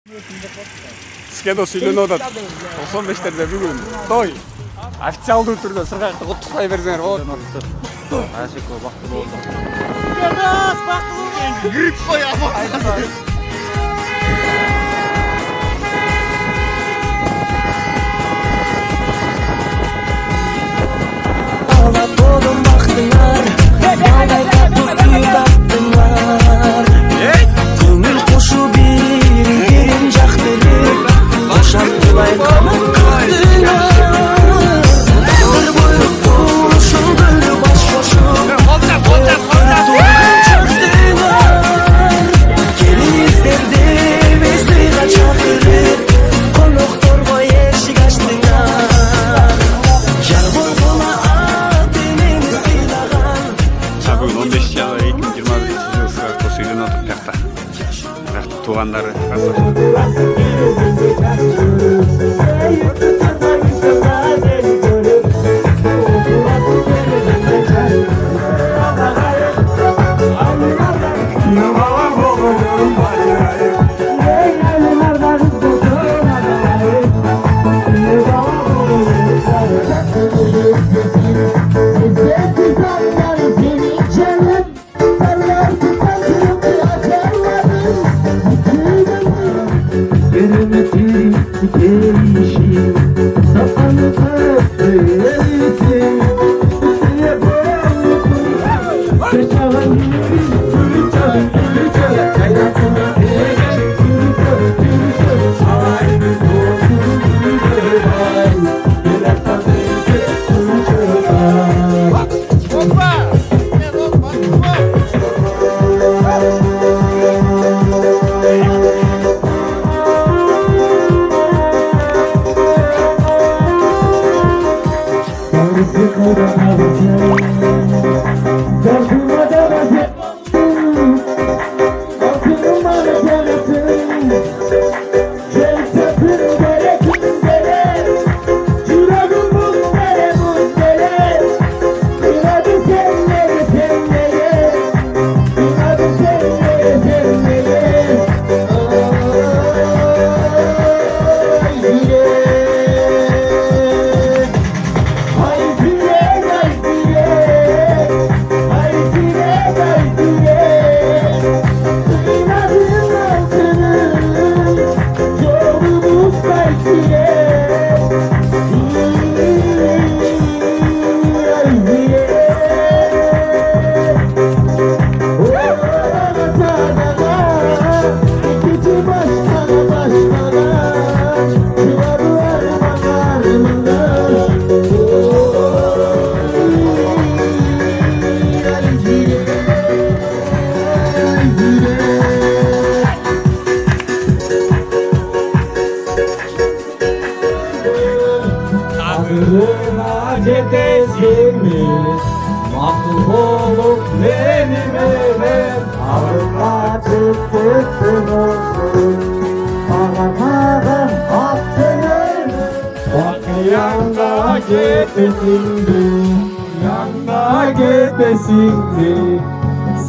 Скедос үйленіп отады. 95-терде бүгін той. Официалды түрде сырғақты құттықтай берсеңер болады. Ашыко бақты болды. Скедос бақты болды. Грипп қой апа. Ağlat oğlum baktılar, bağday tatlı suyu tattılar. Kömür koşu birin jaktırıp, koşar kulay kanat kırdılar. Dağdır buyruk kuşun gülü baş koşup, koyup çaktılar. Gelin izlerdi bizi kaçakırıp, konuktor boy eşik açtılar. Yağmur bola Бүгін 15 жағы 2021 жыл Сырғақта үйленіп отыр жақта. Туғандары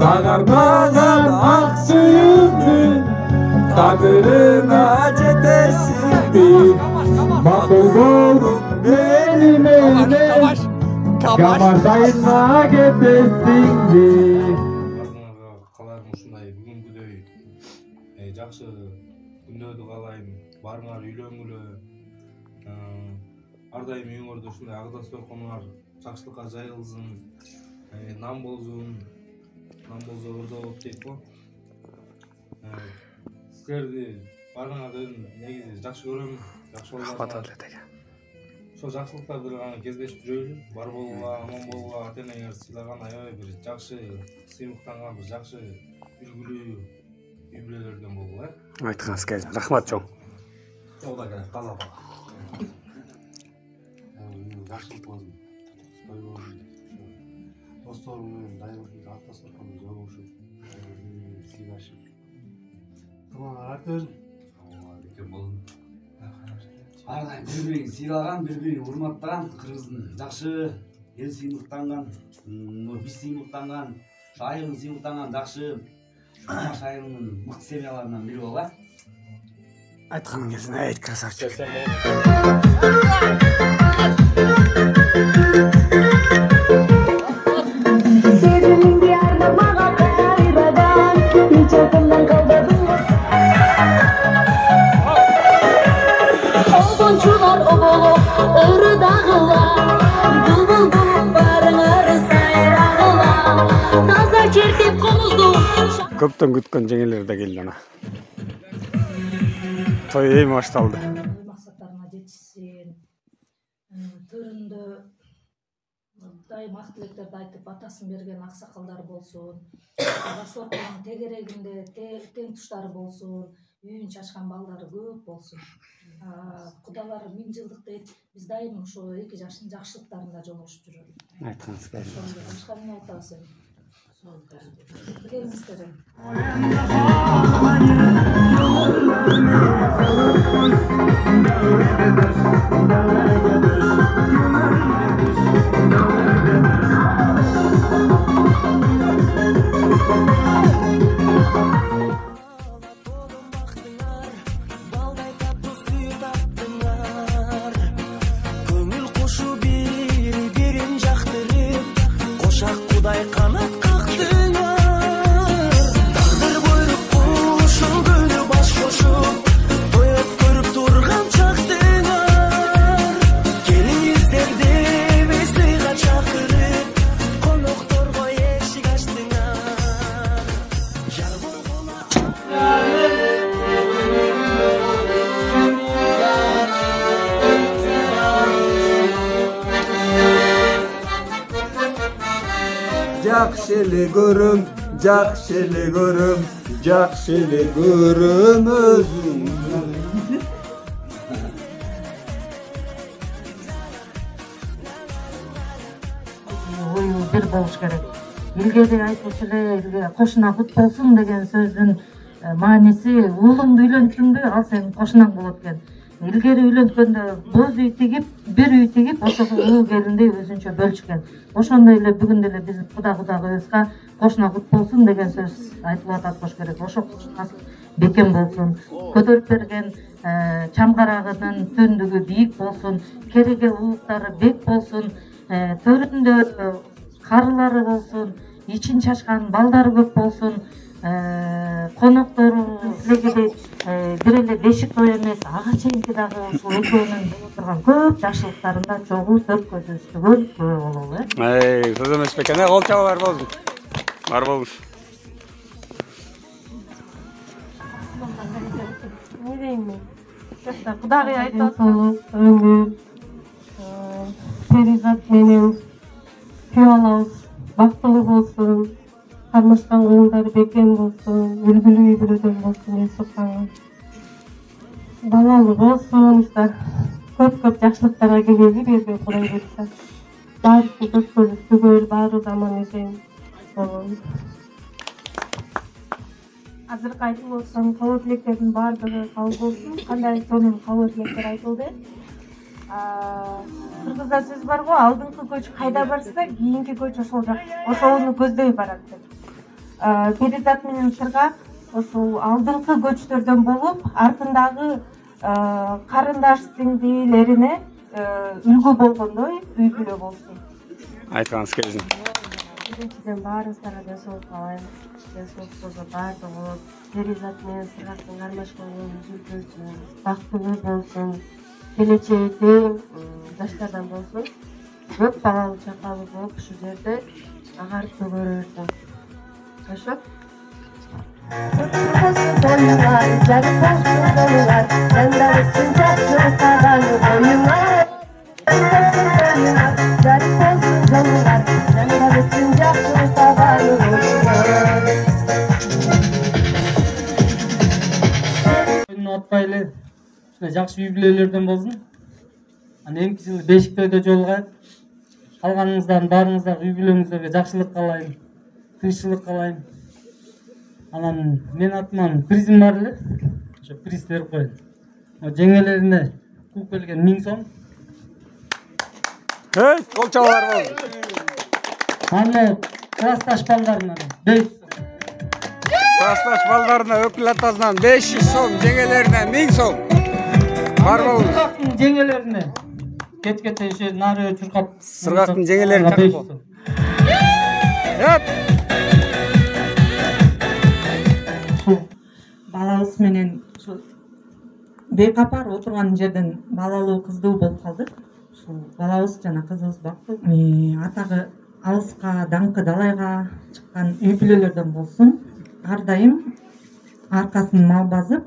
Sararmadan aksıyındı, tadırına cetesindi. Bakıl oldum benim evime, kamardayına getesindi. Қаларым ушундай бүгүнкүдөй жакшы күндөрдү каалайм. Барыңар үйлөнгүлө. Ар дайым үйүңөрдө ушундай агдас торкунуңар жакшылыкка жайылсын. Нам болсун. Нам болсо ордо болуп дейт го. Силерди барыңарды негизи жакшы көрөм. Жакшы болсоңар. Ошол жакшылыктарды гана кездешип жүрөлү. Бар болууга, аман болууга, ата-энеңер сыйлаган аябай бир жакшы сыймыктанган, бир жакшы үлгүлүү үй-бүлөлөрдөн болгула. Айтқаныңыз келді. Рахмат чоң. Ода керек, таза бала. Жакшылык болсун. Той болсун. Досторум менен дайымкы ата-сыркымыз жолугушуп, сыйлашып. Тумаңар арты берсин. Бекер болсун. Ар дайым бири-бирин сыйлаган, бири-бирин урматтаган, кыргыздын жакшы эл сыймыктанган, биз сыймыктанган, шайырын сыймыктанган жакшы шайырынын мыкты семьяларынан бири болла. Айтқаның келсін, айт, красавчик. Sevimli arnamağa kaybadan hiç yakından kalmadım. Obonçular obolu ırı dağılar, bulbul bulun barınarı sayrağılar. Nazar çertip komuzdum. Көптен күткен жеңелер де келді ана. Той эми башталды. Максаттарына жетишсин. Төрүндө дайым ак тилектерди айтып батасын берген аксакалдар болсун. Басоркунун тегерегинде тең туштары болсун. Үйүн чачкан балдары көп болсун. Кудалар 1000 жылдык дейт. Биз дайым ошо 2 жаштын жакшылыктарында жолугушуп жүрөбүз. Айтканыңыз келди. Башка эмне айтабыз эми? Келиңиздер. Көңүл кошу бири-бирин жактырып, кошак кудай канат кактыңар. Тагдыр буйрук ушул күнү баш кошуп, тоеп көрүп турган чактыңар. Келиңиздерди сыйга чакырып, конокторго эшик ачтыңар. Жар болгула Жақшылығырым, жақшылығырым, жақшылығырым өзіңді. Ойы бір болуш керек. Илгери айтуучу эле кошуна кут болсун деген сөздүн мааниси уулуңду үйлөнтүңдү, ал сенин кошунаң болот экен. Илгери үйлөнткөндө боз үй тигип, бир үй тигип, ошого уул келиндей өзүнчө бөлүшкөн. Ошондой эле бүгүн деле биз кудагыбызга кошуна кут болсун деген сөз айтылып атат болуш керек. Ошо кошунасы бекем болсун, көтөрүп берген чамгарагынын төндүгү бийик болсун, кереге улуктары бек болсун, төрүндө карылары болсун, ичин чачкан балдары көп болсун, коноктору тилегидей бир эле бешик той эмес, ага чейинки дагы ушул экөөнүн боло турган көп жакшылыктарында чогуу төрт көзү үстүгөн күбө бололу. Сөз эмес бекен, кол чабалар болсун. Бар болуш. Не дейм мен? Кудагый айтып атат, өмүр, перизат менен күй алабыз, бактылуу болсун, кармашкан кылымдары бекем болсун, үлгүлүү үй бүлөдөн болсун, эл суккан. Балалуу болсун, көп жакшылыктарга келели берген Кудай буйрса. Баары төрт көзү түгөл, баары аман эсен бололу. Азыркы айтып отурган кабыл тилектердин баардыгы кабыл болсун. Кандай сонун кабыл тилектер айтылды. Кыргызда сөз бар го, алдыңкы көч кайда барса, кийинки көч ошол жак, ошону көздөй барат деп. Перизат менен Сыргак ошол алдыңкы көчтөрдөн болуп, артындагы карындаш сиңдилерине үлгү болгондой үй бүлө болсун. Айтканыңыз келсин. Биринчиден баарыңыздарга денсаулык каалайм. Денсаулуктарга баардыгы Перизат менен Сыргактын кармашканын жүргүзсүн, бактылуу болсун, келечекте жаштардан болсун, көп балалуу чакалуу болуп ушул жерде агарып көрөрсүн. Жашап Отпайлы жакшы үй бүлөлөрдөн болсун. Эмки жылы бешик тойдо жолугайт. Калганыңыздардын баарыңыздагы үй бүлөңүздөргө жакшылык каалайм, тынччылык каалайм. Анан мен атыман призим бар эле. Ошо приз берип коеюн. Жеңелерине кууп келген 1000 сом. Кол чабалар болсун. Аны классташ балдарына 5. классташ балдарына өкүл атасынан 500 сом, жеңелерине 1000 сом. Бар болуңуз. Сыргактын жеңелерине кечкече иши нары чуркап. Сыргактын жеңелери чакып. Балабыз менен ушу бейкапар отурган жерден балалуу кыздуу болуп калды. Ушул балабыз жана кызыбыз бактылуу. Атагы алыска, даңкы далайга чыккан үй бүлөлөрдөн болсун. Ар дайым аркасын мал базып,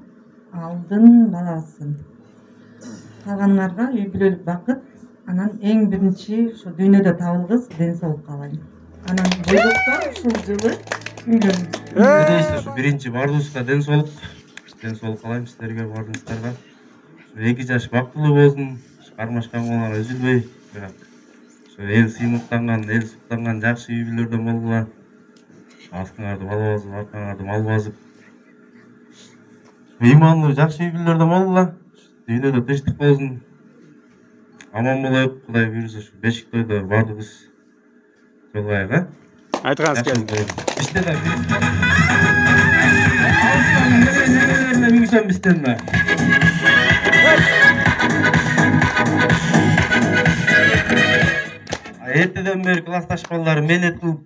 алдын балабызсын. Калгандарга үй бүлөлүк бакыт, анан эң биринчи ушу дүйнөдө табылгыс ден соолук каалайм. Анан болсо ушул жылы үйлөнүп. Биринчи бардыбызга ден соолук каалайм силерге бардыңыздарга. 2 жаш бактылуу болсун, кармашкан балдар үзүлбөй, эл сыймыктанган, эл суктанган жакшы үй бүлөлөрдөн болгула. Астыңарды бала базып, артыңарды мал базып. Ыйманлуу жакшы үй бүлөлөрдөн болгула. Дүйнөдө тынчтык болсун. Аман болоюк, Кудай буйруса ушу бешик тойдо бардыгыбыз жолугайык, Айтыңыз келди. Бизде да немелерине 1000 сом бизден да. Эртеден бери классташ балдар мелет кылып,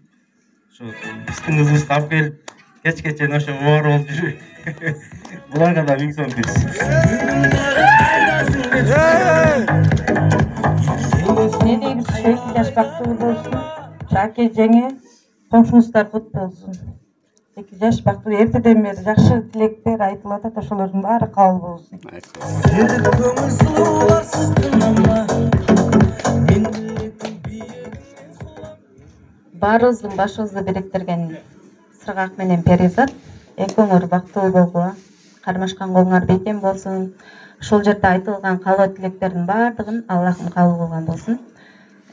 ошо биздин кызыбызды алып келип, кечкечен ошо бар болуп жүрүп. Буларга да 1000 сом берсин. Не дейбиз, 2 жаш бактылуу болсун. Аке жеңе, коңшуңуздар кут болсун. 2 жаш бактылуу эртеден бери жакшы тилектер айтылып атат, ошолордун баары кабыл болсун. Баарыбыздын башыбызды бириктирген Сыргак менен Перизат экөөңөр бактылуу болгула, кармашкан колуңар бекем болсун. Ушул жерде айтылган каалоо тилектердин баардыгын Аллахым кабыл кылган болсун.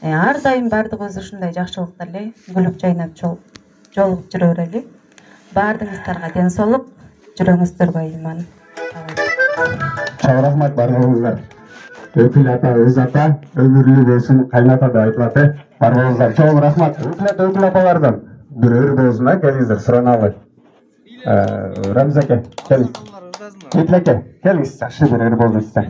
Ар дайым баардыгыбыз ушундай жакшылыктар эле күлүп жайнап жолугуп жүрө берели. Баардыгыңыздарга ден соолук, жүрөгүңүздөргө ыйман. Чоң рахмат барыңыздар. Өкүл ата, өз ата, өмүрлүү болсун, кайната да айтылат. Барыңыздар, чоң рахмат. Өкүл апалардан бир өр болсун, келиңиздер, сураналы. Рамиз аке, келиңиз. Өкүл аке, келиңиз, жакшы бир өр болдуңуз сиздер.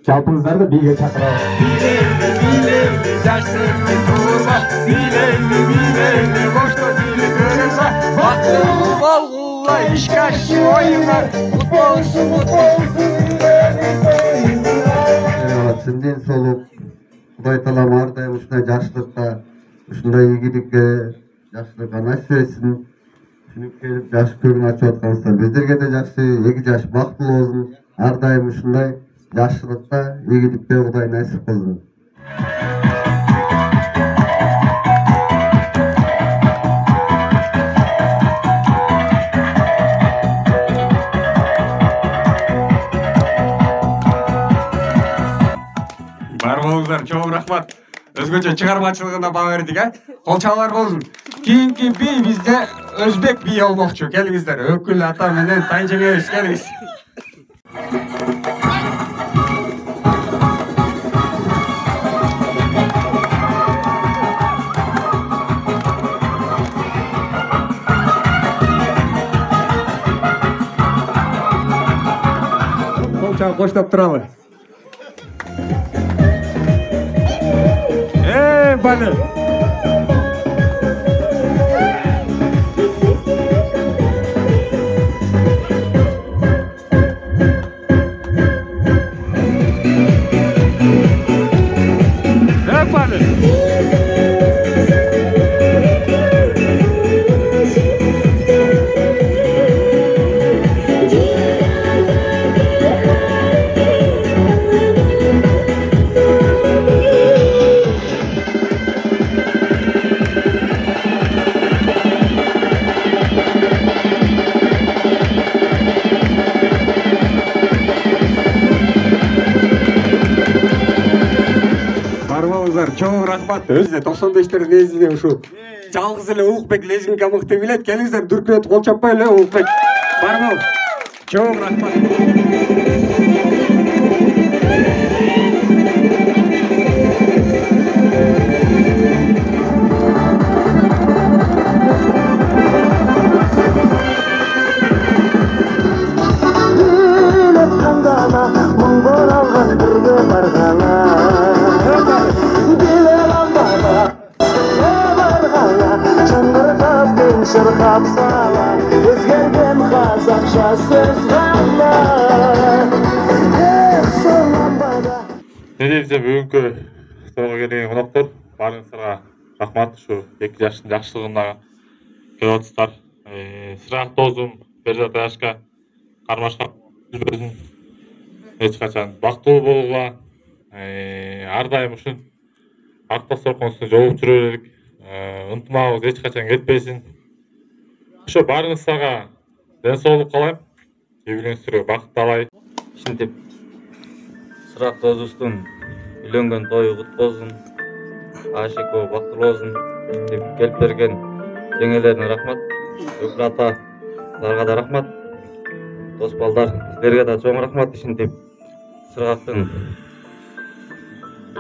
Жалпыңыздарды бийге чакырабыз. Билейли, жашсырды турма, билейли, кошто дили көрөсө, бактылуу болгула, ишке ашшы оюңар, кут болсун. Сизден соолук, Кудай таалам ар дайым ушундай жакшылыкка, ушундай ийгиликке, жакшылыкка насип этсин. Түнүп келип жакшы көңүл ачып аткансыздар. Биздерге да жакшы 2 жаш бактылуу болсун. Ар дайым ушундай жакшылыкта, ийгиликте Кудай насип кылсын. Бар болуңуздар, чоң рахмат. Өзгөчө чыгармачылыгына баа бердик, Кол чабуулар болсун. Кийинки бий бизде өзбек бий болмокчу. Келиңиздер, өкүл ата менен тайжеңебиз, келиңиз. Кол чабып коштоп туралы. Бали. Чоң рахмат. Өзү 95-тер лезинге ушу жалгыз эле Улукбек лезинге мыкты билет. Келиңиздер, дүркүрөтүп кол чаппай эле Улукбек. Барбыл. Чоң рахмат. Келебизде бүгүнкү тойго келген коноктор баарыңыздарга рахмат. Ушу 2 жаштын жакшылыгына келип атасыздар. Сырак досум Берзат Аяшка кармашка өзүн эч качан бактылуу болгула, ар дайым ушун акта сорконусун жолуп жүрө берелик. Ынтымагыбыз эч качан кетпесин. Ошо баарыңыздарга ден соолук каалайм. Үйгүлүңүздөргө бакыт талайт. Ушинтип Сырак досубуздун үйлөнгөн тою кут болсун. Ашико бактылуу болсун деп келип берген жеңелерине рахмат. Өкүл аталарга да рахмат. Дос балдар, силерге да чоң рахмат. Ушинтип Сырактын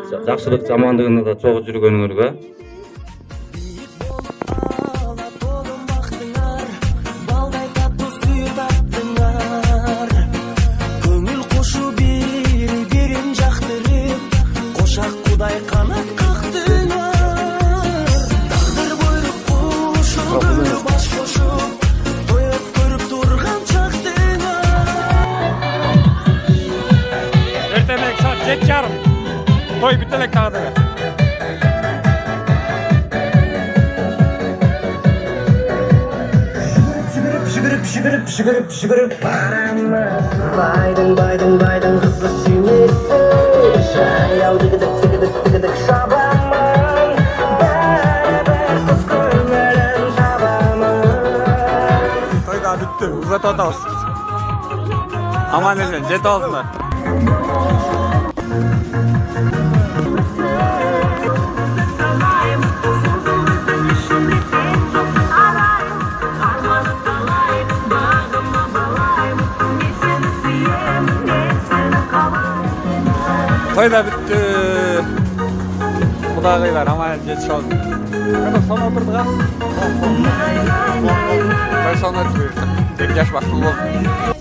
жакшылык жамандыгында да чогуу жүргөнүңөргө. Ertemek saat 7:30. Toy bitelek tağda. Pişigirip Baydın kızı sinesi Şayal dıgıdık şabaman Beraber kız koymayan şabaman Toy da bitti. Uzat otağız. Aman esen, jet olsunlar. Toy da bitti. Kudagıylar ama geç oldu. Kada son oturdu ha? Toy son oturdu. 2 yaş vakti oldu.